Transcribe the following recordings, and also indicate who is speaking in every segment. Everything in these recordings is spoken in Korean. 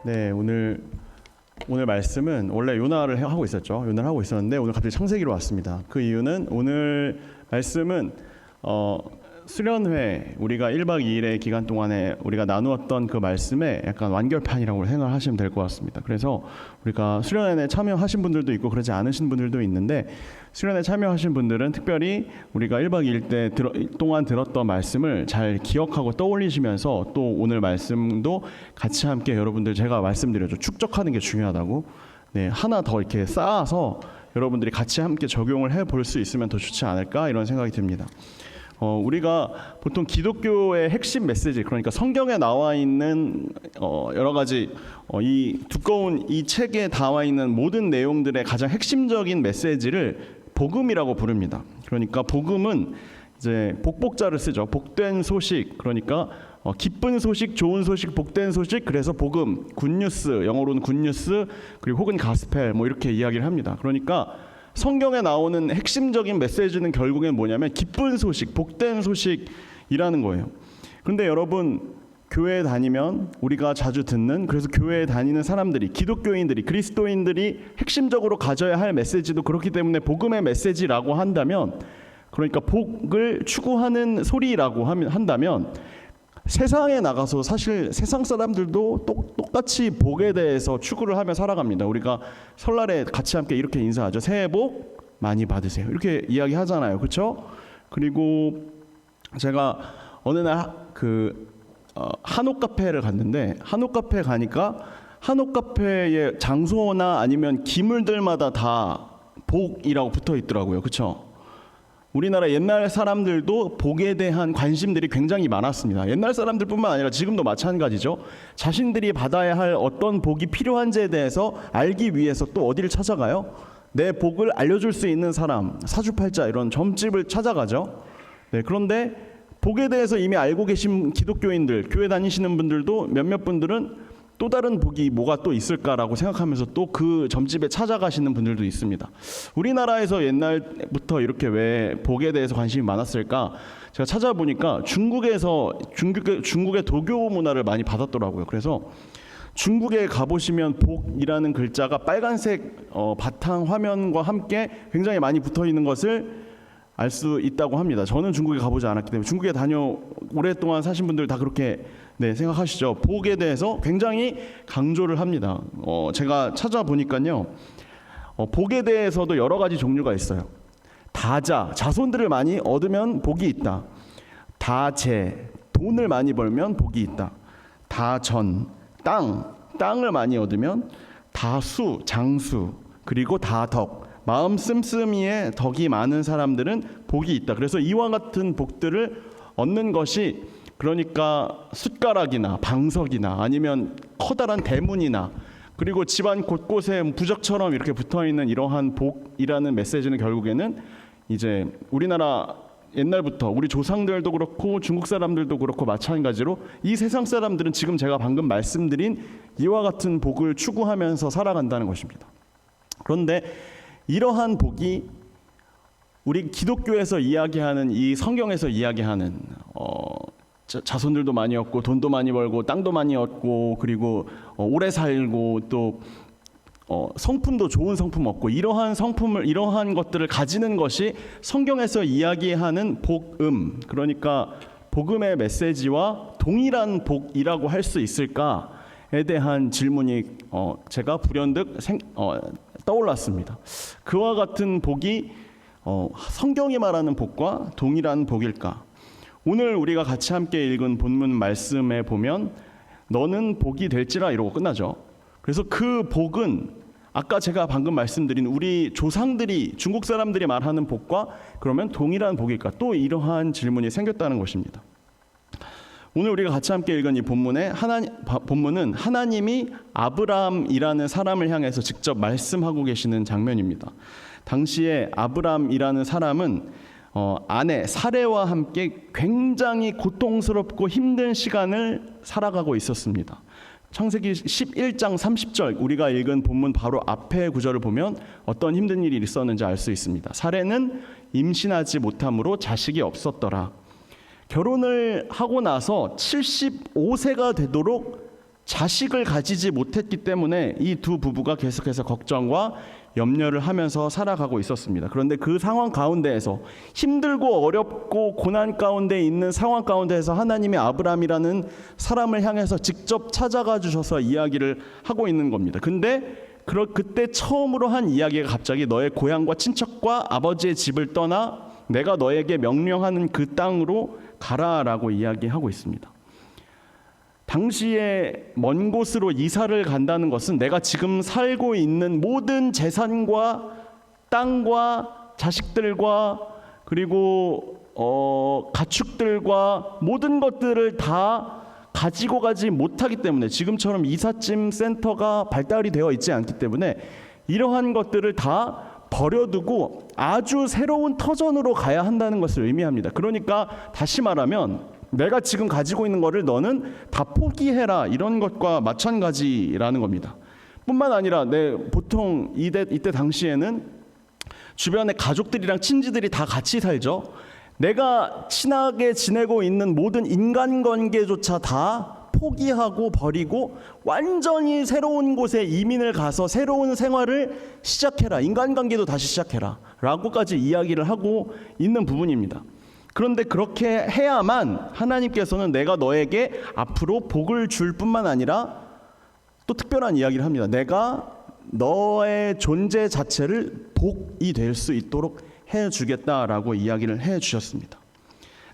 Speaker 1: 네, 오늘 말씀은 원래 요나를 하고 있었죠. 요나를 하고 있었는데 오늘 갑자기 창세기로 왔습니다. 그 이유는 오늘 말씀은 수련회 우리가 1박 2일의 기간 동안에 우리가 나누었던 그 말씀의 약간 완결판이라고 생각하시면 될 것 같습니다. 그래서 우리가 수련회에 참여하신 분들도 있고 그러지 않으신 분들도 있는데, 수련회에 참여하신 분들은 특별히 우리가 1박 2일 동안 들었던 말씀을 잘 기억하고 떠올리시면서 또 오늘 말씀도 같이 함께 여러분들, 제가 말씀드렸죠. 축적하는 게 중요하다고. 네, 하나 더 이렇게 쌓아서 여러분들이 같이 함께 적용을 해볼 수 있으면 더 좋지 않을까, 이런 생각이 듭니다. 우리가 보통 기독교의 핵심 메시지, 그러니까 성경에 나와 있는 여러 가지 이 두꺼운 이 책에 나와 있는 모든 내용들의 가장 핵심적인 메시지를 복음이라고 부릅니다. 그러니까 복음은 이제 복복자를 쓰죠. 복된 소식, 그러니까 기쁜 소식, 좋은 소식, 복된 소식, 그래서 복음, 굿뉴스, 영어로는 굿뉴스, 그리고 혹은 가스펠, 뭐 이렇게 이야기를 합니다. 그러니까 성경에 나오는 핵심적인 메시지는 결국엔 뭐냐면 기쁜 소식, 복된 소식이라는 거예요. 그런데 여러분, 교회에 다니면 우리가 자주 듣는, 그래서 교회에 다니는 사람들이, 기독교인들이, 그리스도인들이 핵심적으로 가져야 할 메시지도 그렇기 때문에 복음의 메시지라고 한다면, 그러니까 복을 추구하는 소리라고 한다면, 세상에 나가서 사실 세상 사람들도 똑같이 복에 대해서 추구를 하며 살아갑니다. 우리가 설날에 같이 함께 이렇게 인사하죠. 새해 복 많이 받으세요. 이렇게 이야기하잖아요. 그렇죠? 그리고 제가 어느 날 한옥 카페를 갔는데, 한옥 카페에 가니까 한옥 카페의 장소나 아니면 기물들마다 다 복이라고 붙어 있더라고요. 그렇죠? 우리나라 옛날 사람들도 복에 대한 관심들이 굉장히 많았습니다. 옛날 사람들뿐만 아니라 지금도 마찬가지죠. 자신들이 받아야 할 어떤 복이 필요한지에 대해서 알기 위해서 또 어디를 찾아가요? 내 복을 알려줄 수 있는 사람, 사주팔자, 이런 점집을 찾아가죠. 네, 그런데 복에 대해서 이미 알고 계신 기독교인들, 교회 다니시는 분들도 몇몇 분들은 또 다른 복이 뭐가 또 있을까라고 생각하면서 또 그 점집에 찾아가시는 분들도 있습니다. 우리나라에서 옛날부터 이렇게 왜 복에 대해서 관심이 많았을까? 제가 찾아보니까 중국의 도교 문화를 많이 받았더라고요. 그래서 중국에 가보시면 복이라는 글자가 빨간색 바탕 화면과 함께 굉장히 많이 붙어 있는 것을 알 수 있다고 합니다. 저는 중국에 가보지 않았기 때문에, 중국에 오랫동안 사신 분들 다 그렇게 생각하시죠. 복에 대해서 굉장히 강조를 합니다. 제가 찾아보니까요, 복에 대해서도 여러 가지 종류가 있어요. 다자, 자손들을 많이 얻으면 복이 있다. 다재, 돈을 많이 벌면 복이 있다. 다전, 땅을 많이 얻으면 다수, 장수, 그리고 다덕, 마음 씀씀이에 덕이 많은 사람들은 복이 있다. 그래서 이와 같은 복들을 얻는 것이, 그러니까 숟가락이나 방석이나 아니면 커다란 대문이나, 그리고 집안 곳곳에 부적처럼 이렇게 붙어있는 이러한 복이라는 메시지는 결국에는 이제 우리나라 옛날부터 우리 조상들도 그렇고 중국 사람들도 그렇고 마찬가지로 이 세상 사람들은 지금 제가 방금 말씀드린 이와 같은 복을 추구하면서 살아간다는 것입니다. 그런데 이러한 복이 우리 기독교에서 이야기하는, 이 성경에서 이야기하는 자손들도 많이 얻고 돈도 많이 벌고 땅도 많이 얻고 그리고 오래 살고 또 성품도 좋은 성품 얻고, 이러한 것들을 가지는 것이 성경에서 이야기하는 복음, 그러니까 복음의 메시지와 동일한 복이라고 할 수 있을까에 대한 질문이 제가 불현듯 떠올랐습니다. 그와 같은 복이 성경이 말하는 복과 동일한 복일까? 오늘 우리가 같이 함께 읽은 본문 말씀에 보면 너는 복이 될지라 이러고 끝나죠. 그래서 그 복은 아까 제가 방금 말씀드린 우리 조상들이, 중국 사람들이 말하는 복과 그러면 동일한 복일까? 또 이러한 질문이 생겼다는 것입니다. 오늘 우리가 같이 함께 읽은 이 본문은 하나님이 아브라함이라는 사람을 향해서 직접 말씀하고 계시는 장면입니다. 당시에 아브라함이라는 사람은 아내 사레와 함께 굉장히 고통스럽고 힘든 시간을 살아가고 있었습니다. 창세기 11장 30절, 우리가 읽은 본문 바로 앞에 구절을 보면 어떤 힘든 일이 있었는지 알 수 있습니다. 사레는 임신하지 못함으로 자식이 없었더라. 결혼을 하고 나서 75세가 되도록 자식을 가지지 못했기 때문에 이 두 부부가 계속해서 걱정과 염려를 하면서 살아가고 있었습니다. 그런데 그 상황 가운데에서 힘들고 어렵고 고난 가운데 있는 상황 가운데에서 하나님이 아브라함이라는 사람을 향해서 직접 찾아가 주셔서 이야기를 하고 있는 겁니다. 근데 그때 처음으로 한 이야기가 갑자기 너의 고향과 친척과 아버지의 집을 떠나 내가 너에게 명령하는 그 땅으로 가라라고 이야기하고 있습니다. 당시에 먼 곳으로 이사를 간다는 것은 내가 지금 살고 있는 모든 재산과 땅과 자식들과 그리고 가축들과 모든 것들을 다 가지고 가지 못하기 때문에, 지금처럼 이삿짐 센터가 발달이 되어 있지 않기 때문에 이러한 것들을 다 버려두고 아주 새로운 터전으로 가야 한다는 것을 의미합니다. 그러니까 다시 말하면 내가 지금 가지고 있는 것을 너는 다 포기해라, 이런 것과 마찬가지라는 겁니다. 뿐만 아니라 보통 이때 당시에는 주변에 가족들이랑 친지들이 다 같이 살죠. 내가 친하게 지내고 있는 모든 인간관계조차 다 포기하고 버리고 완전히 새로운 곳에 이민을 가서 새로운 생활을 시작해라, 인간관계도 다시 시작해라 라고까지 이야기를 하고 있는 부분입니다. 그런데 그렇게 해야만 하나님께서는 내가 너에게 앞으로 복을 줄 뿐만 아니라 또 특별한 이야기를 합니다. 내가 너의 존재 자체를 복이 될 수 있도록 해주겠다라고 이야기를 해주셨습니다.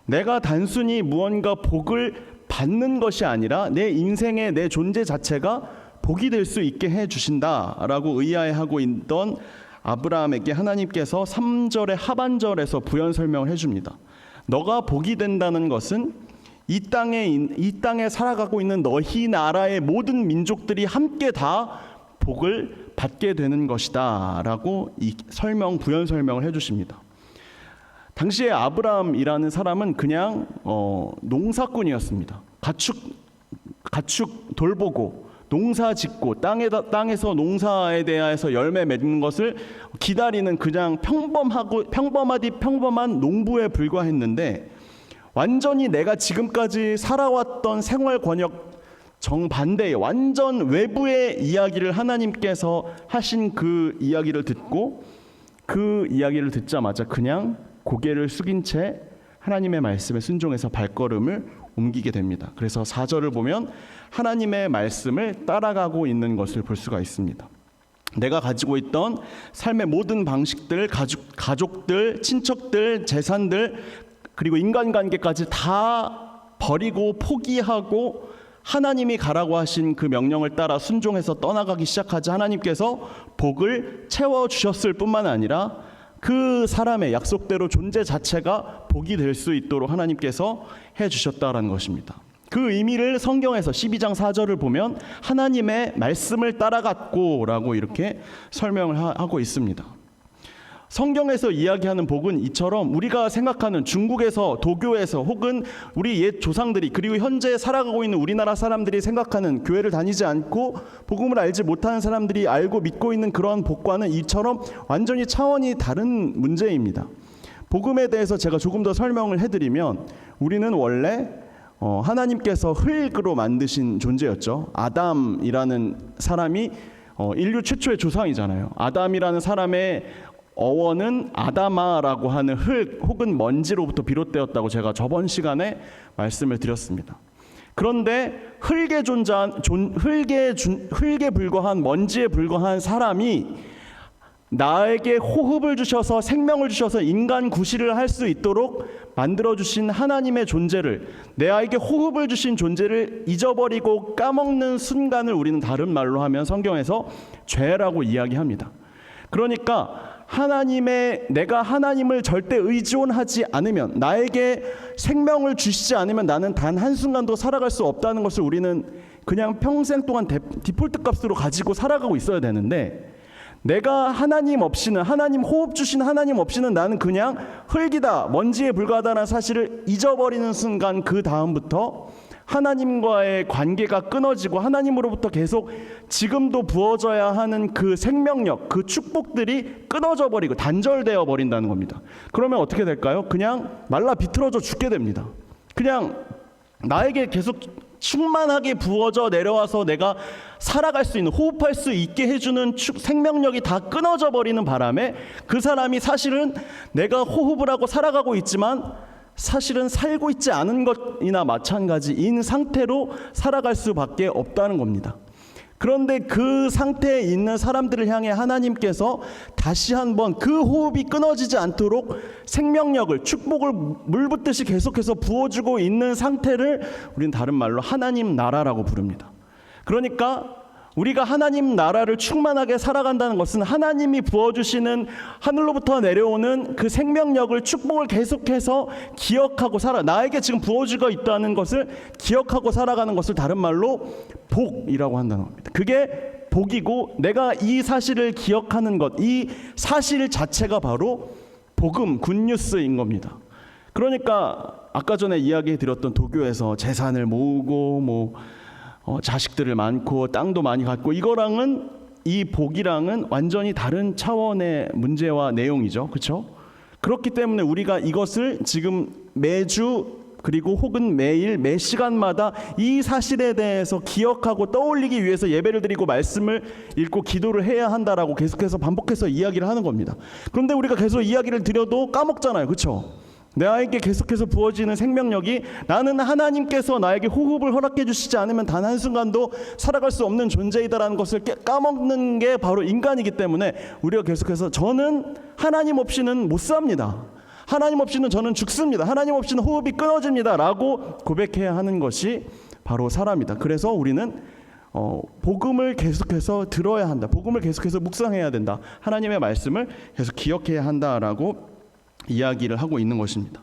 Speaker 1: 내가 단순히 무언가 복을 받는 것이 아니라 내 인생의 내 존재 자체가 복이 될 수 있게 해주신다라고 의아해하고 있던 아브라함에게 하나님께서 3절의 하반절에서 부연 설명을 해줍니다. 너가 복이 된다는 것은 이 땅에 살아가고 있는 너희 나라의 모든 민족들이 함께 다 복을 받게 되는 것이다 라고 부연 설명을 해주십니다. 당시에 아브라함이라는 사람은 그냥 농사꾼이었습니다. 가축 돌보고 농사 짓고 땅에서 농사에 대해서 열매 맺는 것을 기다리는 그냥 평범한 농부에 불과했는데, 완전히 내가 지금까지 살아왔던 생활 권역 정반대의 완전 외부의 이야기를 하나님께서 하신 그 이야기를 듣고, 그 이야기를 듣자마자 그냥 고개를 숙인 채 하나님의 말씀에 순종해서 발걸음을 옮기게 됩니다. 그래서 4절을 보면 하나님의 말씀을 따라가고 있는 것을 볼 수가 있습니다. 내가 가지고 있던 삶의 모든 방식들, 가족들, 친척들, 재산들, 그리고 인간관계까지 다 버리고 포기하고 하나님이 가라고 하신 그 명령을 따라 순종해서 떠나가기 시작하자 하나님께서 복을 채워주셨을 뿐만 아니라 그 사람의 약속대로 존재 자체가 복이 될 수 있도록 하나님께서 해주셨다라는 것입니다. 그 의미를 성경에서 12장 4절을 보면 하나님의 말씀을 따라갔고 라고 이렇게 설명을 하고 있습니다. 성경에서 이야기하는 복은 이처럼 우리가 생각하는 중국에서, 도교에서, 혹은 우리 옛 조상들이, 그리고 현재 살아가고 있는 우리나라 사람들이 생각하는, 교회를 다니지 않고 복음을 알지 못하는 사람들이 알고 믿고 있는 그런 복과는 이처럼 완전히 차원이 다른 문제입니다. 복음에 대해서 제가 조금 더 설명을 해드리면, 우리는 원래 하나님께서 흙으로 만드신 존재였죠. 아담이라는 사람이 인류 최초의 조상이잖아요. 아담이라는 사람의 어원은 아다마라고 하는 흙 혹은 먼지로부터 비롯되었다고 제가 저번 시간에 말씀을 드렸습니다. 그런데 흙에 불과한, 먼지에 불과한 사람이 나에게 호흡을 주셔서 생명을 주셔서 인간 구실을 할 수 있도록 만들어주신 하나님의 존재를, 내에게 호흡을 주신 존재를 잊어버리고 까먹는 순간을 우리는 다른 말로 하면 성경에서 죄라고 이야기합니다. 그러니까 내가 하나님을 절대 의존하지 않으면, 나에게 생명을 주시지 않으면 나는 단 한순간도 살아갈 수 없다는 것을 우리는 그냥 평생 동안 디폴트 값으로 가지고 살아가고 있어야 되는데, 내가 하나님 없이는, 하나님 호흡 주신 하나님 없이는 나는 그냥 흙이다, 먼지에 불과하다는 사실을 잊어버리는 순간, 그 다음부터 하나님과의 관계가 끊어지고 하나님으로부터 계속 지금도 부어져야 하는 그 생명력, 그 축복들이 끊어져 버리고 단절되어 버린다는 겁니다. 그러면 어떻게 될까요? 그냥 말라 비틀어져 죽게 됩니다. 그냥 나에게 계속 충만하게 부어져 내려와서 내가 살아갈 수 있는, 호흡할 수 있게 해주는 생명력이 다 끊어져 버리는 바람에 그 사람이 사실은 내가 호흡을 하고 살아가고 있지만 사실은 살고 있지 않은 것이나 마찬가지인 상태로 살아갈 수밖에 없다는 겁니다. 그런데 그 상태에 있는 사람들을 향해 하나님께서 다시 한번 그 호흡이 끊어지지 않도록 생명력을, 축복을 물 붓듯이 계속해서 부어주고 있는 상태를 우리는 다른 말로 하나님 나라라고 부릅니다. 그러니까 우리가 하나님 나라를 충만하게 살아간다는 것은 하나님이 부어주시는 하늘로부터 내려오는 그 생명력을, 축복을 계속해서 기억하고 나에게 지금 부어주고 있다는 것을 기억하고 살아가는 것을 다른 말로 복이라고 한다는 겁니다. 그게 복이고, 내가 이 사실을 기억하는 것, 이 사실 자체가 바로 복음, 굿뉴스인 겁니다. 그러니까 아까 전에 이야기 드렸던 도교에서 재산을 모으고 자식들을 많고 땅도 많이 갖고, 이거랑은, 이 복이랑은 완전히 다른 차원의 문제와 내용이죠. 그렇죠? 그렇기 때문에 우리가 이것을 지금 매주, 그리고 혹은 매일 매 시간마다 이 사실에 대해서 기억하고 떠올리기 위해서 예배를 드리고 말씀을 읽고 기도를 해야 한다라고 계속해서 반복해서 이야기를 하는 겁니다. 그런데 우리가 계속 이야기를 드려도 까먹잖아요. 그렇죠? 나에게 계속해서 부어지는 생명력이, 나는 하나님께서 나에게 호흡을 허락해 주시지 않으면 단 한순간도 살아갈 수 없는 존재이다라는 것을 까먹는 게 바로 인간이기 때문에 우리가 계속해서 저는 하나님 없이는 못 삽니다, 하나님 없이는 저는 죽습니다, 하나님 없이는 호흡이 끊어집니다 라고 고백해야 하는 것이 바로 사람이다. 그래서 우리는 복음을 계속해서 들어야 한다, 복음을 계속해서 묵상해야 된다, 하나님의 말씀을 계속 기억해야 한다라고 이야기를 하고 있는 것입니다.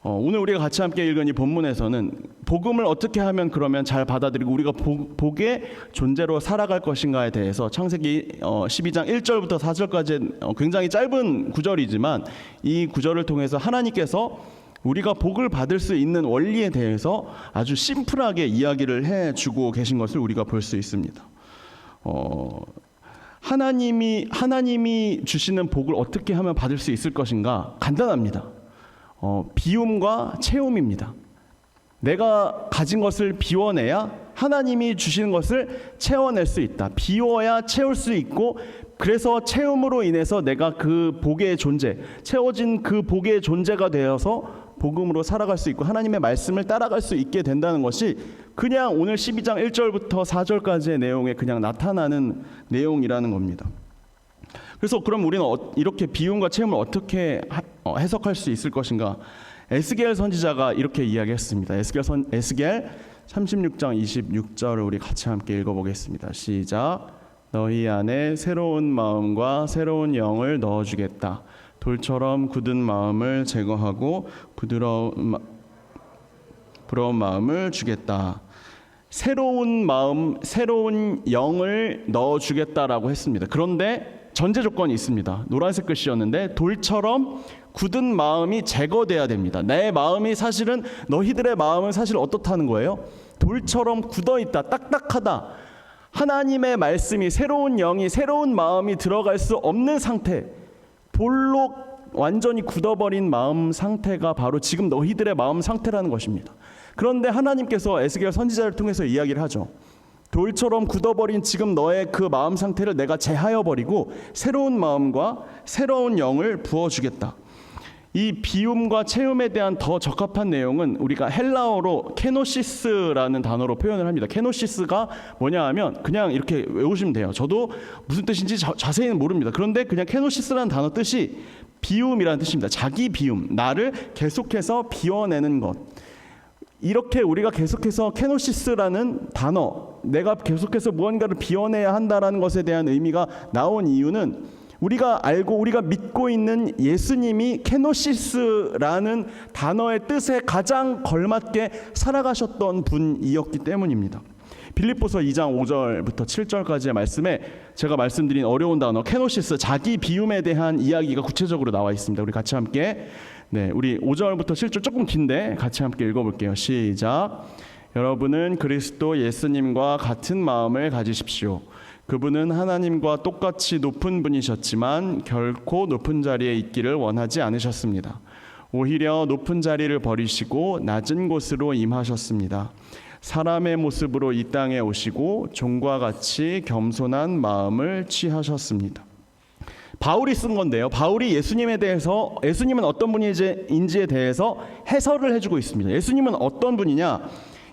Speaker 1: 오늘 우리가 같이 함께 읽은 이 본문에서는 복음을 어떻게 하면 그러면 잘 받아들이고 우리가 복의 존재로 살아갈 것인가에 대해서 창세기 12장 1절부터 4절까지 굉장히 짧은 구절이지만 이 구절을 통해서 하나님께서 우리가 복을 받을 수 있는 원리에 대해서 아주 심플하게 이야기를 해주고 계신 것을 우리가 볼 수 있습니다. 하나님이 주시는 복을 어떻게 하면 받을 수 있을 것인가? 간단합니다. 비움과 채움입니다. 내가 가진 것을 비워내야 하나님이 주시는 것을 채워낼 수 있다. 비워야 채울 수 있고, 그래서 채움으로 인해서 내가 그 복의 존재, 채워진 그 복의 존재가 되어서 복음으로 살아갈 수 있고 하나님의 말씀을 따라갈 수 있게 된다는 것이 그냥 오늘 12장 1절부터 4절까지의 내용에 그냥 나타나는 내용이라는 겁니다. 그래서 그럼 우리는 이렇게 비움과 채움을 어떻게 해석할 수 있을 것인가? 에스겔 선지자가 이렇게 이야기했습니다. 에스겔 36장 26절을 우리 같이 함께 읽어보겠습니다. 시작. 너희 안에 새로운 마음과 새로운 영을 넣어주겠다. 돌처럼 굳은 마음을 제거하고 부드러운 마음을 주겠다. 새로운 마음, 새로운 영을 넣어주겠다라고 했습니다. 그런데 전제 조건이 있습니다. 노란색 글씨였는데 돌처럼 굳은 마음이 제거돼야 됩니다. 내 마음이 사실은, 너희들의 마음은 사실 어떻다는 거예요? 돌처럼 굳어있다, 딱딱하다. 하나님의 말씀이, 새로운 영이, 새로운 마음이 들어갈 수 없는 상태, 돌로 완전히 굳어버린 마음 상태가 바로 지금 너희들의 마음 상태라는 것입니다. 그런데 하나님께서 에스겔 선지자를 통해서 이야기를 하죠. 돌처럼 굳어버린 지금 너의 그 마음 상태를 내가 제하여 버리고 새로운 마음과 새로운 영을 부어주겠다. 이 비움과 채움에 대한 더 적합한 내용은 우리가 헬라어로 케노시스라는 단어로 표현을 합니다. 케노시스가 뭐냐 하면 그냥 이렇게 외우시면 돼요. 저도 무슨 뜻인지 자세히는 모릅니다. 그런데 그냥 케노시스라는 단어 뜻이 비움이라는 뜻입니다. 자기 비움, 나를 계속해서 비워내는 것. 이렇게 우리가 계속해서 케노시스라는 단어, 내가 계속해서 무언가를 비워내야 한다라는 것에 대한 의미가 나온 이유는 우리가 알고 우리가 믿고 있는 예수님이 케노시스라는 단어의 뜻에 가장 걸맞게 살아가셨던 분이었기 때문입니다. 빌립보서 2장 5절부터 7절까지의 말씀에 제가 말씀드린 어려운 단어 케노시스, 자기 비움에 대한 이야기가 구체적으로 나와 있습니다. 우리 같이 함께 우리 5절부터 7절 조금 긴데 같이 함께 읽어볼게요. 시작. 여러분은 그리스도 예수님과 같은 마음을 가지십시오. 그분은 하나님과 똑같이 높은 분이셨지만 결코 높은 자리에 있기를 원하지 않으셨습니다. 오히려 높은 자리를 버리시고 낮은 곳으로 임하셨습니다. 사람의 모습으로 이 땅에 오시고 종과 같이 겸손한 마음을 취하셨습니다. 바울이 쓴 건데요. 바울이 예수님에 대해서, 예수님은 어떤 분인지에 대해서 해설을 해주고 있습니다. 예수님은 어떤 분이냐?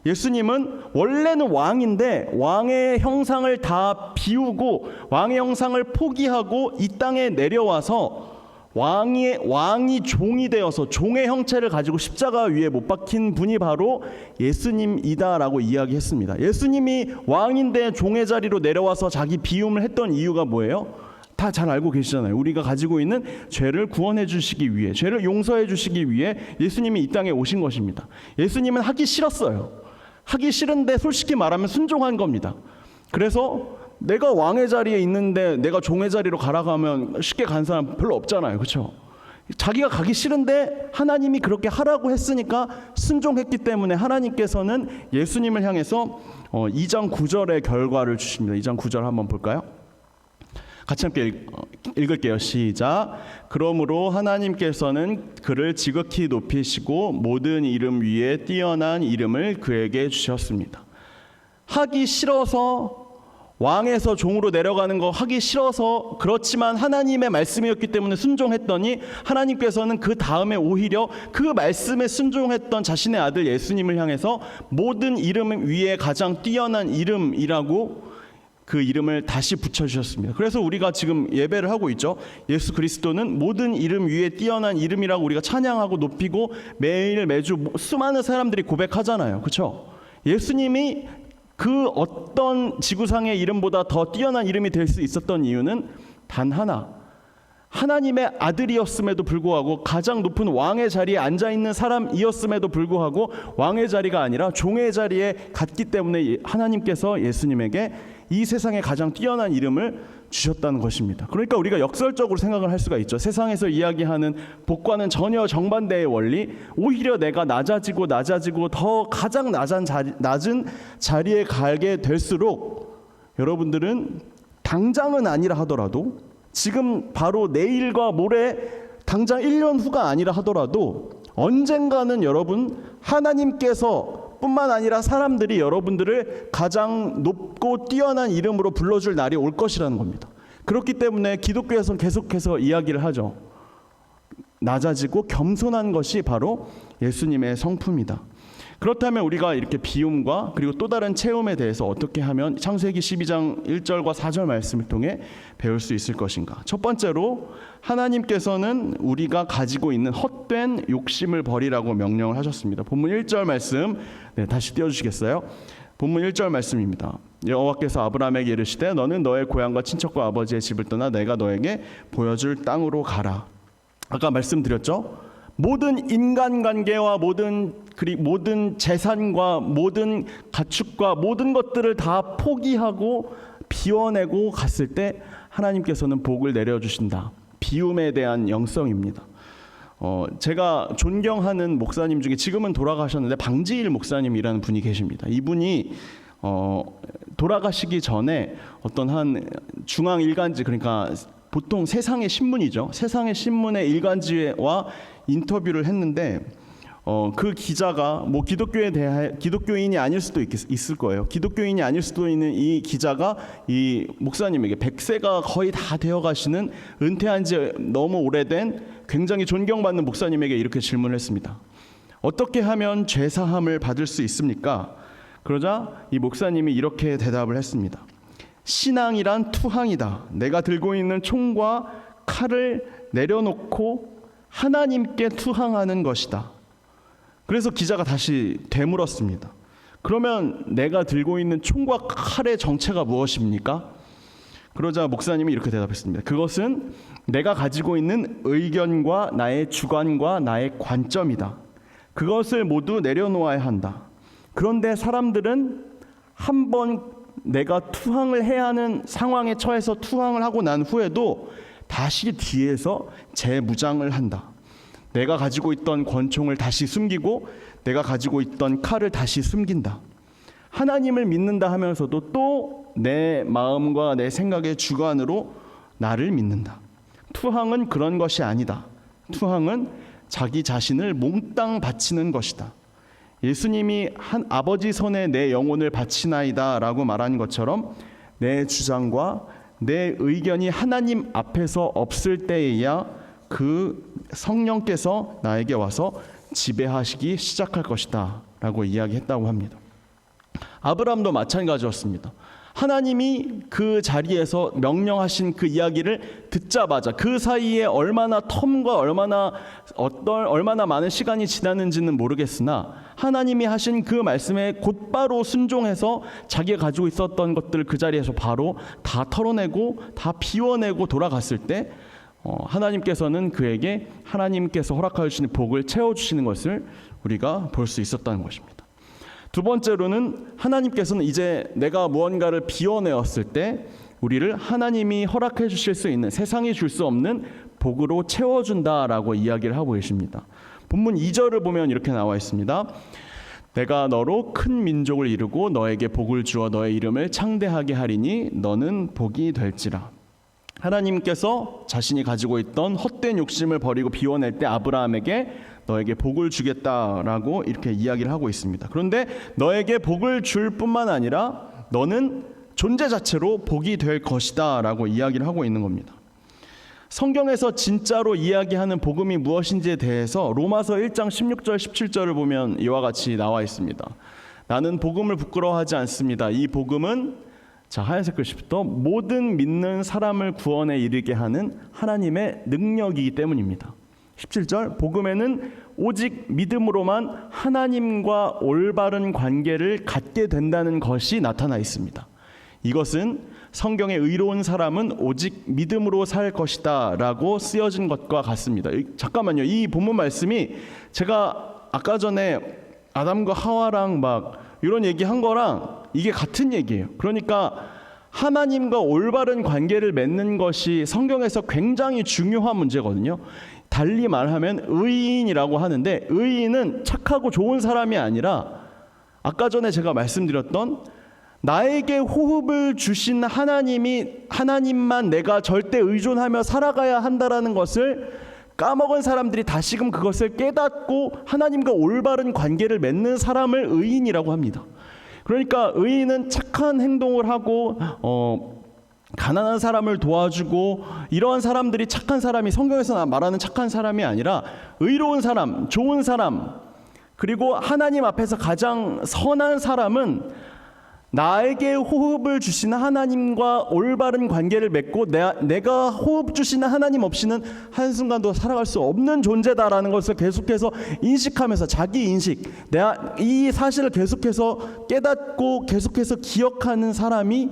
Speaker 1: 예수님은 원래는 왕인데 왕의 형상을 다 비우고 왕의 형상을 포기하고 이 땅에 내려와서 왕이 종이 되어서 종의 형체를 가지고 십자가 위에 못 박힌 분이 바로 예수님이다라고 이야기했습니다. 예수님이 왕인데 종의 자리로 내려와서 자기 비움을 했던 이유가 뭐예요? 다 잘 알고 계시잖아요. 우리가 가지고 있는 죄를 구원해 주시기 위해, 죄를 용서해 주시기 위해 예수님이 이 땅에 오신 것입니다. 예수님은 하기 싫었어요. 하기 싫은데 솔직히 말하면 순종한 겁니다. 그래서 내가 왕의 자리에 있는데 내가 종의 자리로 가라고 하면 쉽게 간 사람 별로 없잖아요. 그렇죠? 자기가 가기 싫은데 하나님이 그렇게 하라고 했으니까 순종했기 때문에 하나님께서는 예수님을 향해서 2장 9절의 결과를 주십니다. 2장 9절 한번 볼까요? 같이 함께 읽을게요. 시작. 그러므로 하나님께서는 그를 지극히 높이시고 모든 이름 위에 뛰어난 이름을 그에게 주셨습니다. 하기 싫어서 왕에서 종으로 내려가는 거 하기 싫어서, 그렇지만 하나님의 말씀이었기 때문에 순종했더니 하나님께서는 그 다음에 오히려 그 말씀에 순종했던 자신의 아들 예수님을 향해서 모든 이름 위에 가장 뛰어난 이름이라고 그 이름을 다시 붙여주셨습니다. 그래서 우리가 지금 예배를 하고 있죠. 예수 그리스도는 모든 이름 위에 뛰어난 이름이라고 우리가 찬양하고 높이고 매주 수많은 사람들이 고백하잖아요. 그렇죠? 예수님이 그 어떤 지구상의 이름보다 더 뛰어난 이름이 될 수 있었던 이유는 단 하나, 하나님의 아들이었음에도 불구하고 가장 높은 왕의 자리에 앉아있는 사람이었음에도 불구하고 왕의 자리가 아니라 종의 자리에 갔기 때문에 하나님께서 예수님에게 이 세상에 가장 뛰어난 이름을 주셨다는 것입니다. 그러니까 우리가 역설적으로 생각을 할 수가 있죠. 세상에서 이야기하는 복과는 전혀 정반대의 원리, 오히려 내가 낮아지고 더 가장 낮은 자리에 가게 될수록 여러분들은 당장은 아니라 하더라도, 지금 바로 내일과 모레 당장 1년 후가 아니라 하더라도 언젠가는 여러분, 하나님께서 뿐만 아니라 사람들이 여러분들을 가장 높고 뛰어난 이름으로 불러줄 날이 올 것이라는 겁니다. 그렇기 때문에 기독교에서는 계속해서 이야기를 하죠. 낮아지고 겸손한 것이 바로 예수님의 성품이다. 그렇다면 우리가 이렇게 비움과 그리고 또 다른 체험에 대해서 어떻게 하면 창세기 12장 1절과 4절 말씀을 통해 배울 수 있을 것인가? 첫 번째로 하나님께서는 우리가 가지고 있는 헛된 욕심을 버리라고 명령을 하셨습니다. 본문 1절 말씀 다시 띄워주시겠어요? 본문 1절 말씀입니다. 여호와께서 아브라함에게 이르시되 너는 너의 고향과 친척과 아버지의 집을 떠나 내가 너에게 보여줄 땅으로 가라. 아까 말씀드렸죠? 모든 인간관계와 모든 재산과 모든 가축과 모든 것들을 다 포기하고 비워내고 갔을 때 하나님께서는 복을 내려주신다. 비움에 대한 영성입니다. 제가 존경하는 목사님 중에 지금은 돌아가셨는데 방지일 목사님이라는 분이 계십니다. 이분이 돌아가시기 전에 어떤 한 중앙 일간지, 그러니까 보통 세상의 신문이죠. 세상의 신문의 일간지와 인터뷰를 했는데 그 기자가 뭐 기독교인이 아닐 수도 있을 거예요. 기독교인이 아닐 수도 있는 이 기자가 이 목사님에게 100세가 거의 다 되어 가시는, 은퇴한 지 너무 오래된 굉장히 존경받는 목사님에게 이렇게 질문을 했습니다. 어떻게 하면 죄사함을 받을 수 있습니까? 그러자 이 목사님이 이렇게 대답을 했습니다. 신앙이란 투항이다. 내가 들고 있는 총과 칼을 내려놓고 하나님께 투항하는 것이다. 그래서 기자가 다시 되물었습니다. 그러면 내가 들고 있는 총과 칼의 정체가 무엇입니까? 그러자 목사님이 이렇게 대답했습니다. 그것은 내가 가지고 있는 의견과 나의 주관과 나의 관점이다. 그것을 모두 내려놓아야 한다. 그런데 사람들은 한번 내가 투항을 해야 하는 상황에 처해서 투항을 하고 난 후에도 다시 뒤에서 재무장을 한다. 내가 가지고 있던 권총을 다시 숨기고 내가 가지고 있던 칼을 다시 숨긴다. 하나님을 믿는다 하면서도 또 내 마음과 내 생각의 주관으로 나를 믿는다. 투항은 그런 것이 아니다. 투항은 자기 자신을 몽땅 바치는 것이다. 예수님이 한 아버지 손에 내 영혼을 바치나이다라고 말한 것처럼 내 주장과 내 의견이 하나님 앞에서 없을 때에야 그 성령께서 나에게 와서 지배하시기 시작할 것이다 라고 이야기했다고 합니다. 아브라함도 마찬가지였습니다. 하나님이 그 자리에서 명령하신 그 이야기를 듣자마자 그 사이에 얼마나 텀과 얼마나 많은 시간이 지났는지는 모르겠으나 하나님이 하신 그 말씀에 곧바로 순종해서 자기가 가지고 있었던 것들을 그 자리에서 바로 다 털어내고 다 비워내고 돌아갔을 때 하나님께서는 그에게 하나님께서 허락하여 주시는 복을 채워주시는 것을 우리가 볼 수 있었다는 것입니다. 두 번째로는 하나님께서는 이제 내가 무언가를 비워내었을 때 우리를 하나님이 허락해 주실 수 있는, 세상이 줄 수 없는 복으로 채워준다라고 이야기를 하고 계십니다. 본문 2절을 보면 이렇게 나와 있습니다. 내가 너로 큰 민족을 이루고 너에게 복을 주어 너의 이름을 창대하게 하리니 너는 복이 될지라. 하나님께서 자신이 가지고 있던 헛된 욕심을 버리고 비워낼 때 아브라함에게 너에게 복을 주겠다라고 이렇게 이야기를 하고 있습니다. 그런데 너에게 복을 줄 뿐만 아니라 너는 존재 자체로 복이 될 것이다 라고 이야기를 하고 있는 겁니다. 성경에서 진짜로 이야기하는 복음이 무엇인지에 대해서 로마서 1장 16절 17절을 보면 이와 같이 나와 있습니다. 나는 복음을 부끄러워하지 않습니다. 이 복음은, 자, 하얀색 글씨부터, 모든 믿는 사람을 구원에 이르게 하는 하나님의 능력이기 때문입니다. 17절, 복음에는 오직 믿음으로만 하나님과 올바른 관계를 갖게 된다는 것이 나타나 있습니다. 이것은 성경에 의로운 사람은 오직 믿음으로 살 것이다 라고 쓰여진 것과 같습니다. 잠깐만요, 이 본문 말씀이 제가 아까 전에 아담과 하와랑 막 이런 얘기한 거랑 이게 같은 얘기예요. 그러니까 하나님과 올바른 관계를 맺는 것이 성경에서 굉장히 중요한 문제거든요. 달리 말하면 의인이라고 하는데, 의인은 착하고 좋은 사람이 아니라 아까 전에 제가 말씀드렸던 나에게 호흡을 주신 하나님만 내가 절대 의존하며 살아가야 한다라는 것을 까먹은 사람들이 다시금 그것을 깨닫고 하나님과 올바른 관계를 맺는 사람을 의인이라고 합니다. 그러니까 의인은 착한 행동을 하고 가난한 사람을 도와주고 이러한 사람들이 착한 사람이, 성경에서 말하는 착한 사람이 아니라 의로운 사람, 좋은 사람, 그리고 하나님 앞에서 가장 선한 사람은 나에게 호흡을 주시는 하나님과 올바른 관계를 맺고 내가 호흡 주시는 하나님 없이는 한순간도 살아갈 수 없는 존재다라는 것을 계속해서 인식하면서, 자기 인식, 내가 이 사실을 계속해서 깨닫고 계속해서 기억하는 사람이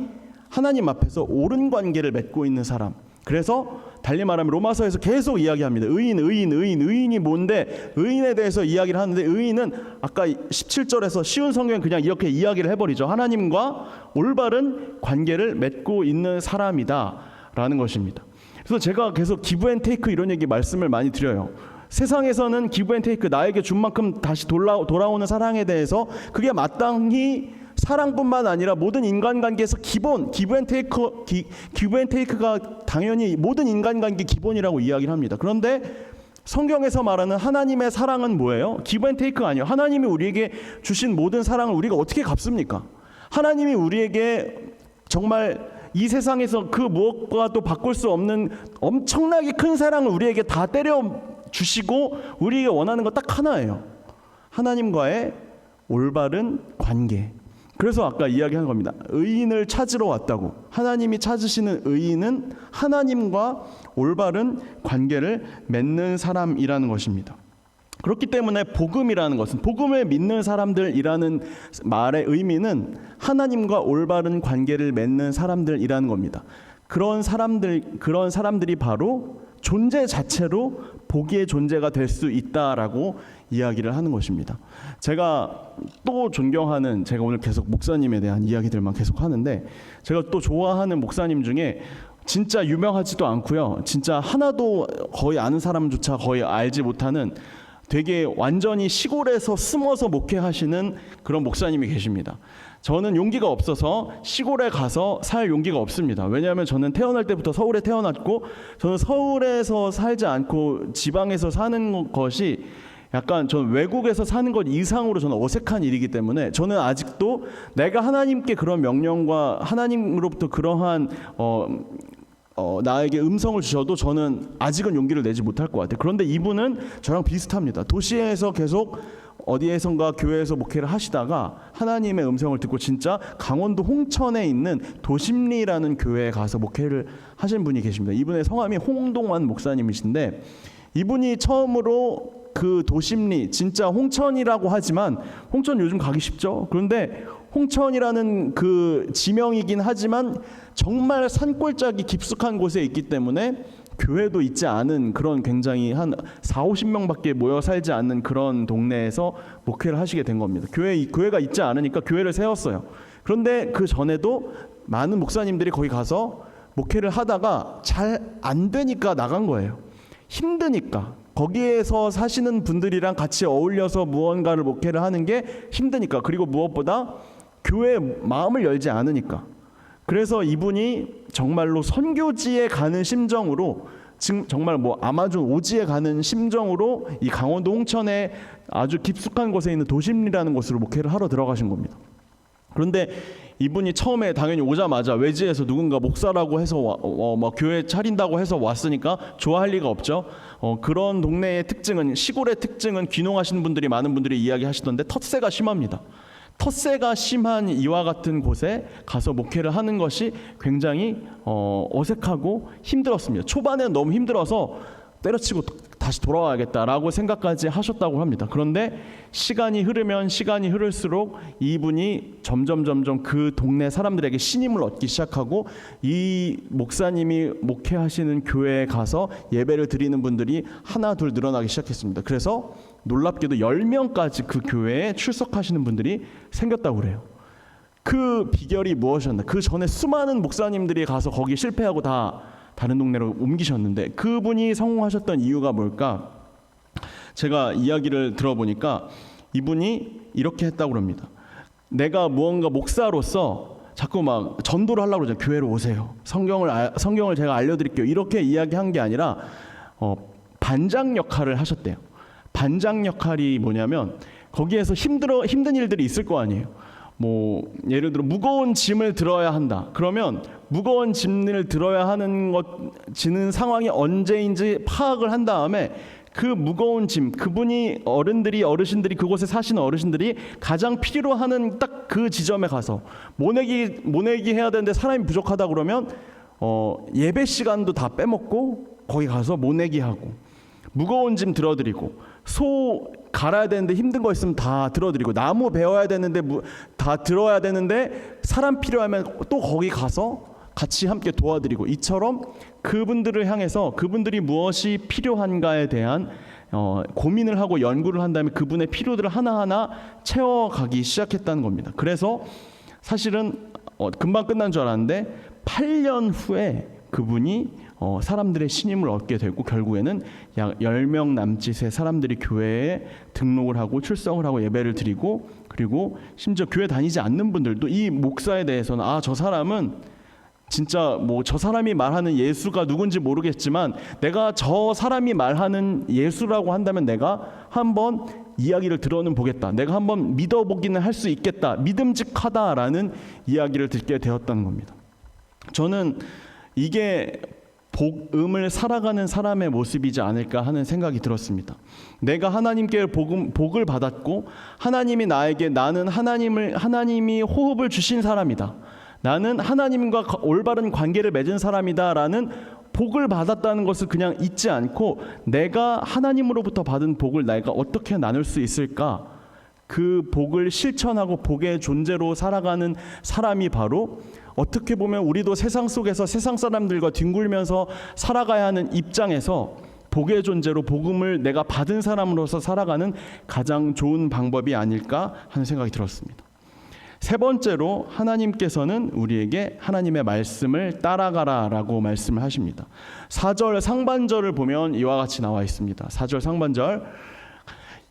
Speaker 1: 하나님 앞에서 옳은 관계를 맺고 있는 사람. 그래서 달리 말하면 로마서에서 계속 이야기합니다. 의인이 뭔데, 의인에 대해서 이야기를 하는데, 의인은 아까 17절에서 쉬운 성경은 그냥 이렇게 이야기를 해버리죠. 하나님과 올바른 관계를 맺고 있는 사람이다 라는 것입니다. 그래서 제가 계속 기브 앤 테이크 이런 얘기 말씀을 많이 드려요. 세상에서는 기브 앤 테이크, 나에게 준 만큼 다시 돌아오는 사랑에 대해서 그게 마땅히 사랑뿐만 아니라 모든 인간관계에서 기본, 기브 앤 테이크가 당연히 모든 인간관계 기본이라고 이야기를 합니다. 그런데 성경에서 말하는 하나님의 사랑은 뭐예요? 기브 앤 테이크가 아니에요. 하나님이 우리에게 주신 모든 사랑을 우리가 어떻게 갚습니까? 하나님이 우리에게 정말 이 세상에서 그 무엇과도 바꿀 수 없는 엄청나게 큰 사랑을 우리에게 다 때려 주시고 우리에게 원하는 거 딱 하나예요. 하나님과의 올바른 관계. 그래서 아까 이야기한 겁니다. 의인을 찾으러 왔다고. 하나님이 찾으시는 의인은 하나님과 올바른 관계를 맺는 사람이라는 것입니다. 그렇기 때문에 복음이라는 것은, 복음을 믿는 사람들이라는 말의 의미는 하나님과 올바른 관계를 맺는 사람들이라는 겁니다. 그런 사람들이 바로 존재 자체로 복의 존재가 될 수 있다라고 이야기를 하는 것입니다. 제가 또 존경하는, 제가 오늘 계속 목사님에 대한 이야기들만 계속 하는데, 제가 또 좋아하는 목사님 중에 진짜 유명하지도 않고요, 진짜 하나도 거의 아는 사람조차 거의 알지 못하는 되게 완전히 시골에서 숨어서 목회하시는 그런 목사님이 계십니다. 저는 용기가 없어서 시골에 가서 살 용기가 없습니다. 왜냐하면 저는 태어날 때부터 서울에 태어났고, 저는 서울에서 살지 않고 지방에서 사는 것이 약간 전 외국에서 사는 것 이상으로 저는 어색한 일이기 때문에 저는 아직도 내가 하나님께 그런 명령과 하나님으로부터 그러한 나에게 음성을 주셔도 저는 아직은 용기를 내지 못할 것 같아요. 그런데 이분은 저랑 비슷합니다. 도시에서 계속 어디에선가 교회에서 목회를 하시다가 하나님의 음성을 듣고 진짜 강원도 홍천에 있는 도심리라는 교회에 가서 목회를 하신 분이 계십니다. 이분의 성함이 홍동환 목사님이신데 이분이 처음으로 그 도심리, 진짜 홍천이라고 하지만 홍천 요즘 가기 쉽죠. 그런데 홍천이라는 그 지명이긴 하지만 정말 산골짜기 깊숙한 곳에 있기 때문에 교회도 있지 않은 그런 굉장히 한 40-50명밖에 모여 살지 않는 그런 동네에서 목회를 하시게 된 겁니다. 교회가 있지 않으니까 교회를 세웠어요. 그런데 그 전에도 많은 목사님들이 거기 가서 목회를 하다가 잘 안 되니까 나간 거예요. 힘드니까. 거기에서 사시는 분들이랑 같이 어울려서 무언가를 목회를 하는 게 힘드니까. 그리고 무엇보다 교회에 마음을 열지 않으니까. 그래서 이분이 정말로 선교지에 가는 심정으로, 지금 정말 뭐 아마존 오지에 가는 심정으로 이 강원도 홍천에 아주 깊숙한 곳에 있는 도심리라는 곳으로 목회를 하러 들어가신 겁니다. 그런데 이분이 처음에 당연히 오자마자 외지에서 누군가 목사라고 해서 막 교회 차린다고 해서 왔으니까 좋아할 리가 없죠. 그런 동네의 특징은, 시골의 특징은 귀농하시는 분들이 많은 분들이 이야기하시던데 텃세가 심합니다. 텃세가 심한 이와 같은 곳에 가서 목회를 하는 것이 굉장히 어색하고 힘들었습니다. 초반에 너무 힘들어서 때려치고 다시 돌아와야겠다라고 생각까지 하셨다고 합니다. 그런데 시간이 흐를수록 이분이 점점 그 동네 사람들에게 신임을 얻기 시작하고 이 목사님이 목회하시는 교회에 가서 예배를 드리는 분들이 하나 둘 늘어나기 시작했습니다. 그래서 놀랍게도 10명까지 그 교회에 출석하시는 분들이 생겼다고 그래요. 그 비결이 무엇이었나? 그 전에 수많은 목사님들이 가서 거기 실패하고 다 다른 동네로 옮기셨는데 그분이 성공하셨던 이유가 뭘까? 제가 이야기를 들어보니까 이분이 이렇게 했다고 합니다. 내가 무언가 목사로서 자꾸 막 전도를 하려고 그러죠. 교회로 오세요. 성경을 제가 알려드릴게요. 이렇게 이야기한 게 아니라 반장 역할을 하셨대요. 반장 역할이 뭐냐면 거기에서 힘든 일들이 있을 거 아니에요. 뭐 예를 들어 무거운 짐을 들어야 한다. 그러면 무거운 짐을 들어야 지는 상황이 언제인지 파악을 한 다음에 그 무거운 짐, 그분이 어르신들이 그곳에 사시는 어르신들이 가장 필요로 하는 딱 그 지점에 가서 모내기 해야 되는데 사람이 부족하다 그러면 예배 시간도 다 빼먹고 거기 가서 모내기 하고 무거운 짐 들어드리고 소 갈아야 되는데 힘든 거 있으면 다 들어드리고 나무 베어야 되는데 다 들어야 되는데 사람 필요하면 또 거기 가서 같이 함께 도와드리고 이처럼 그분들을 향해서 그분들이 무엇이 필요한가에 대한 고민을 하고 연구를 한 다음에 그분의 필요들을 하나하나 채워가기 시작했다는 겁니다. 그래서 사실은 금방 끝난 줄 알았는데 8년 후에 그분이 사람들의 신임을 얻게 되고 결국에는 약 10명 남짓의 사람들이 교회에 등록을 하고 출석을 하고 예배를 드리고 그리고 심지어 교회 다니지 않는 분들도 이 목사에 대해서는 저 사람은 진짜 뭐 저 사람이 말하는 예수가 누군지 모르겠지만 내가 저 사람이 말하는 예수라고 한다면 내가 한번 이야기를 들어는 보겠다. 내가 한번 믿어보기는 할 수 있겠다. 믿음직하다라는 이야기를 듣게 되었다는 겁니다. 저는 이게 복음을 살아가는 사람의 모습이지 않을까 하는 생각이 들었습니다. 내가 하나님께 복을 받았고 하나님이 나에게 나는 하나님이 호흡을 주신 사람이다. 나는 하나님과 올바른 관계를 맺은 사람이다라는 복을 받았다는 것을 그냥 잊지 않고 내가 하나님으로부터 받은 복을 내가 어떻게 나눌 수 있을까? 그 복을 실천하고 복의 존재로 살아가는 사람이 바로 어떻게 보면 우리도 세상 속에서 세상 사람들과 뒹굴면서 살아가야 하는 입장에서 복의 존재로 복음을 내가 받은 사람으로서 살아가는 가장 좋은 방법이 아닐까 하는 생각이 들었습니다. 세 번째로 하나님께서는 우리에게 하나님의 말씀을 따라가라라고 말씀을 하십니다. 4절 상반절을 보면 이와 같이 나와 있습니다. 4절 상반절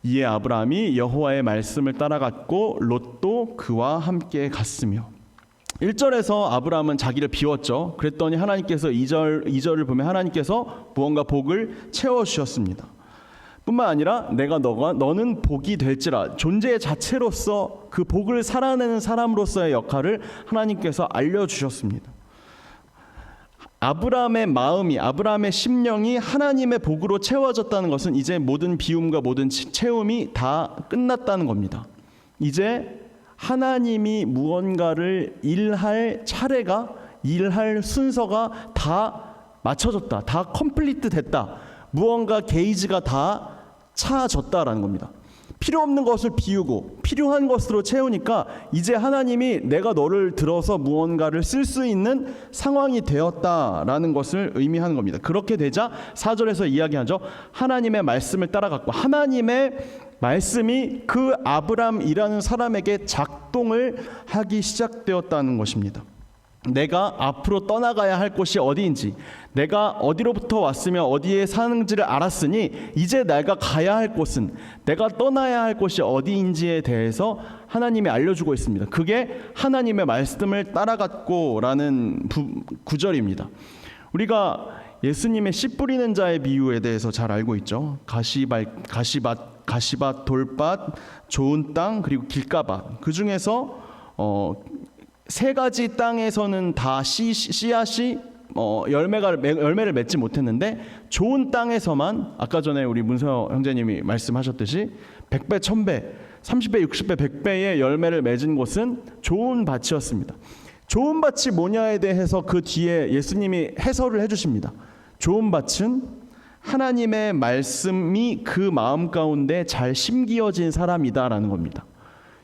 Speaker 1: 이에 아브라함이 여호와의 말씀을 따라갔고 롯도 그와 함께 갔으며 1절에서 아브라함은 자기를 비웠죠. 그랬더니 하나님께서 2절을 보면 하나님께서 무언가 복을 채워주셨습니다. 뿐만 아니라 너는 복이 될지라, 존재 자체로서 그 복을 살아내는 사람으로서의 역할을 하나님께서 알려주셨습니다. 아브라함의 마음이, 아브라함의 심령이 하나님의 복으로 채워졌다는 것은 이제 모든 비움과 모든 채움이 다 끝났다는 겁니다. 이제 하나님이 무언가를 일할 차례가, 일할 순서가 다 맞춰졌다, 다 컴플리트 됐다, 무언가 게이지가 다 차졌다라는 겁니다. 필요 없는 것을 비우고 필요한 것으로 채우니까 이제 하나님이 내가 너를 들어서 무언가를 쓸 수 있는 상황이 되었다라는 것을 의미하는 겁니다. 그렇게 되자 4절에서 이야기하죠. 하나님의 말씀을 따라갔고, 하나님의 말씀이 그 아브람이라는 사람에게 작동을 하기 시작되었다는 것입니다. 내가 앞으로 떠나가야 할 곳이 어디인지, 내가 어디로부터 왔으며 어디에 사는지를 알았으니 이제 내가 가야 할 곳은, 내가 떠나야 할 곳이 어디인지에 대해서 하나님이 알려주고 있습니다. 그게 하나님의 말씀을 따라갔고라는 구절입니다. 우리가 예수님의 씨 뿌리는 자의 비유에 대해서 잘 알고 있죠. 가시밭, 돌밭, 좋은 땅, 그리고 길가밭. 그 중에서 세 가지 땅에서는 다 씨앗이 열매를 맺지 못했는데, 좋은 땅에서만 아까 전에 우리 문서 형제님이 말씀하셨듯이 100배, 1000배, 30배, 60배, 100배의 열매를 맺은 곳은 좋은 밭이었습니다. 좋은 밭이 뭐냐에 대해서 그 뒤에 예수님이 해설을 해주십니다. 좋은 밭은 하나님의 말씀이 그 마음 가운데 잘 심기어진 사람이다라는 겁니다.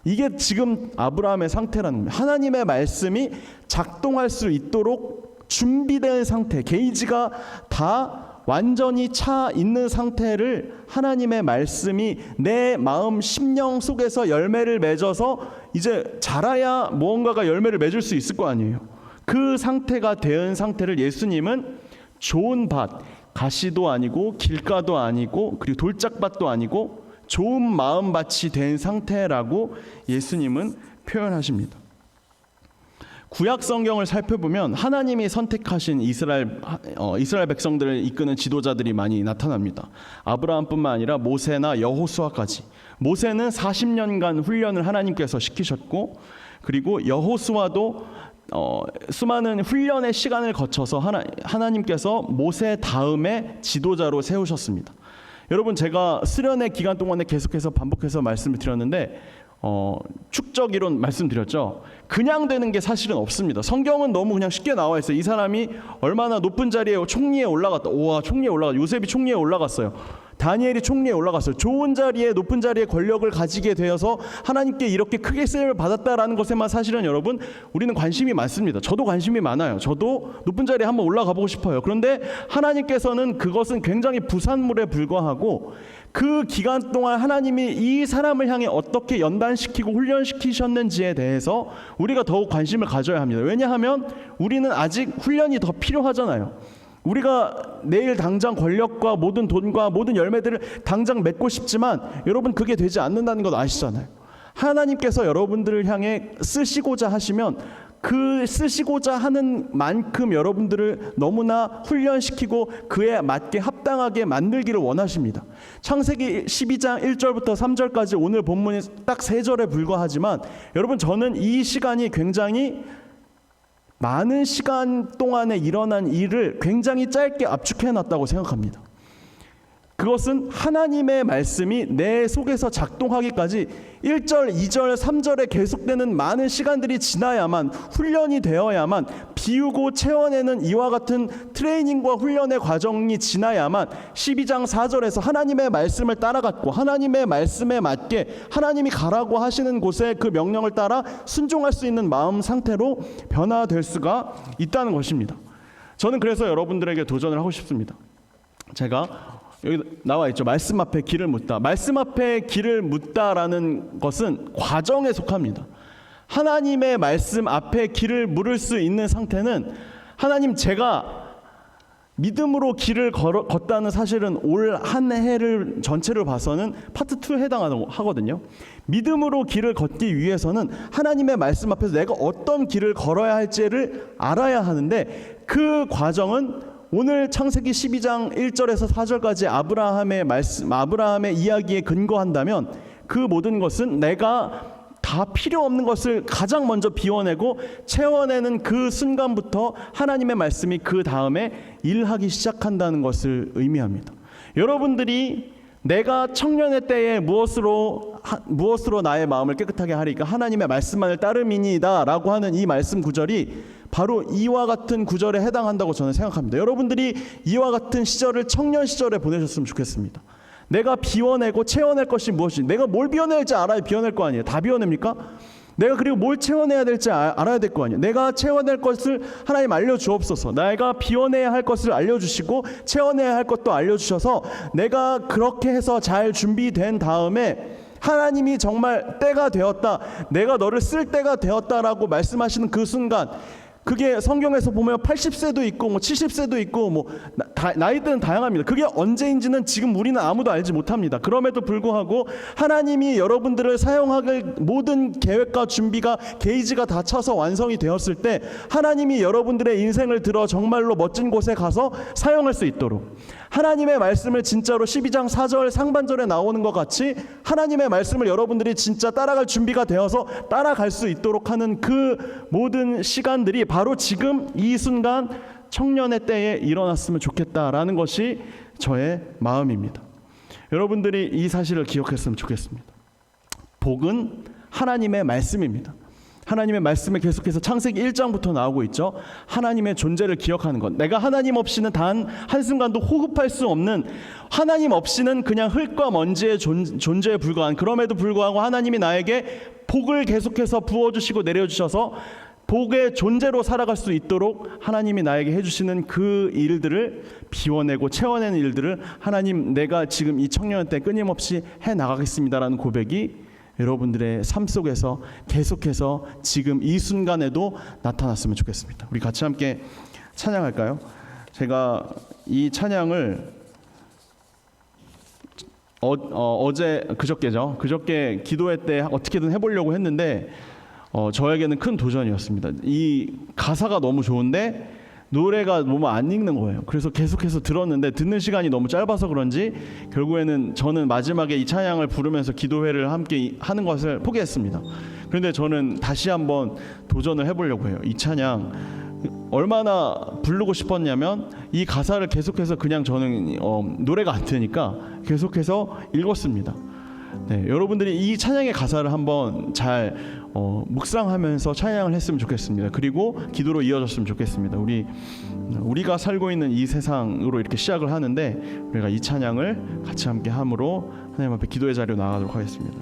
Speaker 1: 이게 지금 아브라함의 상태라는 겁니다. 하나님의 말씀이 작동할 수 있도록 준비된 상태, 게이지가 다 완전히 차 있는 상태를 하나님의 말씀이 내 마음 심령 속에서 열매를 맺어서 이제 자라야 무언가가 열매를 맺을 수 있을 거 아니에요. 그 상태가 된 상태를 예수님은 좋은 밭, 가시도 아니고 길가도 아니고 그리고 돌짝밭도 아니고 좋은 마음밭이 된 상태라고 예수님은 표현하십니다. 구약 성경을 살펴보면 하나님이 선택하신 이스라엘 백성들을 이끄는 지도자들이 많이 나타납니다. 아브라함뿐만 아니라 모세나 여호수아까지. 모세는 40년간 훈련을 하나님께서 시키셨고, 그리고 여호수아도 수많은 훈련의 시간을 거쳐서 하나님께서 모세 다음에 지도자로 세우셨습니다. 여러분, 제가 수련의 기간 동안에 계속해서 반복해서 말씀을 드렸는데 축적 이론 말씀드렸죠. 그냥 되는 게 사실은 없습니다. 성경은 너무 그냥 쉽게 나와 있어요. 이 사람이 얼마나 높은 자리에 총리에 올라갔다. 우와, 총리에 올라갔다. 요셉이 총리에 올라갔어요. 다니엘이 총리에 올라갔어요. 좋은 자리에, 높은 자리에 권력을 가지게 되어서 하나님께 이렇게 크게 쓰임을 받았다라는 것에만 사실은 여러분 우리는 관심이 많습니다. 저도 관심이 많아요. 저도 높은 자리에 한번 올라가 보고 싶어요. 그런데 하나님께서는 그것은 굉장히 부산물에 불과하고, 그 기간 동안 하나님이 이 사람을 향해 어떻게 연단시키고 훈련시키셨는지에 대해서 우리가 더욱 관심을 가져야 합니다. 왜냐하면 우리는 아직 훈련이 더 필요하잖아요. 우리가 내일 당장 권력과 모든 돈과 모든 열매들을 당장 맺고 싶지만 여러분, 그게 되지 않는다는 것 아시잖아요. 하나님께서 여러분들을 향해 쓰시고자 하시면 그 쓰시고자 하는 만큼 여러분들을 너무나 훈련시키고 그에 맞게 합당하게 만들기를 원하십니다. 창세기 12장 1절부터 3절까지 오늘 본문이 딱 3절에 불과하지만 여러분, 저는 이 시간이 굉장히 많은 시간 동안에 일어난 일을 굉장히 짧게 압축해놨다고 생각합니다. 그것은 하나님의 말씀이 내 속에서 작동하기까지 1절, 2절, 3절에 계속되는 많은 시간들이 지나야만, 훈련이 되어야만, 비우고 채워내는 이와 같은 트레이닝과 훈련의 과정이 지나야만 12장 4절에서 하나님의 말씀을 따라갔고 하나님의 말씀에 맞게 하나님이 가라고 하시는 곳에 그 명령을 따라 순종할 수 있는 마음 상태로 변화될 수가 있다는 것입니다. 저는 그래서 여러분들에게 도전을 하고 싶습니다. 제가 여기 나와 있죠. 말씀 앞에 길을 묻다. 말씀 앞에 길을 묻다라는 것은 과정에 속합니다. 하나님의 말씀 앞에 길을 물을 수 있는 상태는, 하나님, 제가 믿음으로 길을 걷다는 사실은 올 한 해를 전체를 봐서는 파트 2에 해당하거든요. 믿음으로 길을 걷기 위해서는 하나님의 말씀 앞에서 내가 어떤 길을 걸어야 할지를 알아야 하는데, 그 과정은 오늘 창세기 12장 1절에서 4절까지 아브라함의 말씀, 아브라함의 이야기에 근거한다면 그 모든 것은 내가 다 필요 없는 것을 가장 먼저 비워내고 채워내는 그 순간부터 하나님의 말씀이 그 다음에 일하기 시작한다는 것을 의미합니다. 여러분들이 내가 청년의 때에 무엇으로 나의 마음을 깨끗하게 하리까 하나님의 말씀만을 따름이니이다 라고 하는 이 말씀 구절이 바로 이와 같은 구절에 해당한다고 저는 생각합니다. 여러분들이 이와 같은 시절을 청년 시절에 보내셨으면 좋겠습니다. 내가 비워내고 채워낼 것이 무엇인지, 내가 뭘 비워낼지 알아야 비워낼 거 아니에요. 다 비워냅니까? 내가 그리고 뭘 채워내야 될지 알아야 될 거 아니에요. 내가 채워낼 것을 하나님 알려주옵소서. 내가 비워내야 할 것을 알려주시고 채워내야 할 것도 알려주셔서 내가 그렇게 해서 잘 준비된 다음에 하나님이 정말 때가 되었다, 내가 너를 쓸 때가 되었다라고 말씀하시는 그 순간, 그게 성경에서 보면 80세도 있고 뭐 70세도 있고 뭐 나이대는 다양합니다. 그게 언제인지는 지금 우리는 아무도 알지 못합니다. 그럼에도 불구하고 하나님이 여러분들을 사용할 모든 계획과 준비가 게이지가 다 차서 완성이 되었을 때 하나님이 여러분들의 인생을 들어 정말로 멋진 곳에 가서 사용할 수 있도록, 하나님의 말씀을 진짜로 12장 4절 상반절에 나오는 것 같이 하나님의 말씀을 여러분들이 진짜 따라갈 준비가 되어서 따라갈 수 있도록 하는 그 모든 시간들이 바로 지금 이 순간 청년의 때에 일어났으면 좋겠다라는 것이 저의 마음입니다. 여러분들이 이 사실을 기억했으면 좋겠습니다. 복은 하나님의 말씀입니다. 하나님의 말씀에 계속해서 창세기 1장부터 나오고 있죠. 하나님의 존재를 기억하는 것. 내가 하나님 없이는 단 한순간도 호흡할 수 없는, 하나님 없이는 그냥 흙과 먼지의 존재에 불과한, 그럼에도 불구하고 하나님이 나에게 복을 계속해서 부어주시고 내려주셔서 복의 존재로 살아갈 수 있도록 하나님이 나에게 해주시는 그 일들을 비워내고 채워내는 일들을 하나님, 내가 지금 이 청년 때 끊임없이 해나가겠습니다라는 고백이 여러분들의 삶 속에서 계속해서 지금 이 순간에도 나타났으면 좋겠습니다. 우리 같이 함께 찬양할까요? 제가 이 찬양을 그저께 기도회 때 어떻게든 해보려고 했는데 저에게는 큰 도전이었습니다. 이 가사가 너무 좋은데 노래가 너무 안 읽는 거예요. 그래서 계속해서 들었는데 듣는 시간이 너무 짧아서 그런지 결국에는 저는 마지막에 이 찬양을 부르면서 기도회를 함께 하는 것을 포기했습니다. 그런데 저는 다시 한번 도전을 해보려고 해요. 이 찬양 얼마나 부르고 싶었냐면 이 가사를 계속해서 그냥 저는 노래가 안 되니까 계속해서 읽었습니다. 네, 여러분들이 이 찬양의 가사를 한번 잘 묵상하면서 찬양을 했으면 좋겠습니다. 그리고 기도로 이어졌으면 좋겠습니다. 우리가 살고 있는 이 세상으로 이렇게 시작을 하는데 우리가 이 찬양을 같이 함께 함으로 하나님 앞에 기도의 자리로 나아가도록 하겠습니다.